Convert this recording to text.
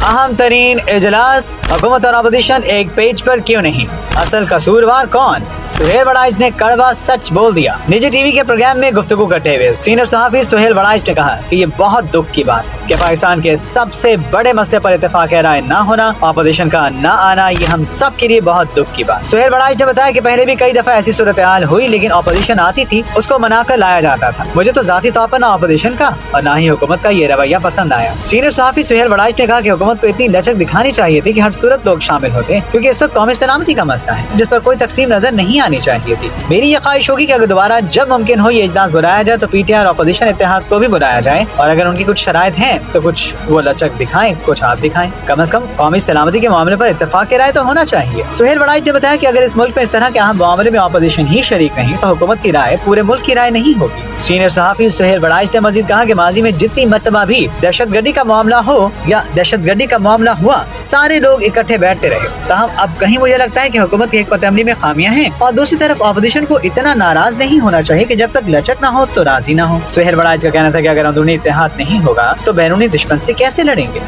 अहम तरीन इजलास, हुकूमत और अपोजिशन एक पेज पर क्यों नहीं, असल कसूरवार कौन, सुहेल वड़ाइच ने कड़वा सच बोल दिया। निजी टीवी के प्रोग्राम में गुफ्तगू करते हुए सीनियर सहाफी सुहेल वड़ाइच ने कहा कि ये बहुत दुख की बात है कि पाकिस्तान के सबसे बड़े मसले पर इत्तेफाक राय न होना, अपोजिशन का न आना, ये हम सब के लिए बहुत दुख की बात। सुहेल वड़ाइच ने बताया कि पहले भी कई दफा ऐसी सूरत हाल हुई, लेकिन अपोजिशन आती थी, उसको मनाकर लाया जाता था। मुझे तो जाती तौर पर न अपोजिशन का और न ही हुकूमत का ये रवैया पसंद आया। सीनियर सहाफी सुहेल वड़ाइच ने कहा कि हुकूमत को इतनी लचक दिखानी चाहिए थी कि हर सूरत लोग शामिल होते, क्योंकि इस वक्त कौमी सलामती का मसला है जिस पर कोई तकसीम नजर नहीं आनी चाहिए थी। मेरी ये ख्वाहिश होगी कि अगर दोबारा जब मुमकिन हो ये इजलास बुलाया जाए तो पीटीआई और अपोजिशन इत्तेहाद को भी बुलाया जाए, और अगर उनकी कुछ शराइत हैं तो कुछ वो लचक दिखाएं, कुछ आप दिखाएं। कम से कम कौमी सलामती के मामले पर इत्तेफाक की राय तो होना चाहिए। सुहेल वड़ाइच ने बताया कि अगर इस मुल्क में इस तरह के अहम मामले में अपोजिशन ही शरीक नहीं तो हुकूमत की राय पूरे मुल्क की राय नहीं होगी। सीनियर सहाफी सुहेल वड़ाइच ने मजीद कहा कि माजी में जितनी मरतबा भी दहशतगर्दी का मामला हो या दहशतगर्दी का मामला हुआ, सारे लोग इकट्ठे बैठते रहे। ताहम अब कहीं मुझे लगता है कि हुकूमत की एक पत अमली में खामियां हैं, और दूसरी तरफ अपोजिशन को इतना नाराज नहीं होना चाहिए कि जब तक लचक ना हो तो राजी ना हो। सुहेल वड़ाइच का कहना था कि अगर अंदरूनी इत्तेहाद नहीं होगा तो बैरूनी दुश्मन से कैसे लड़ेंगे।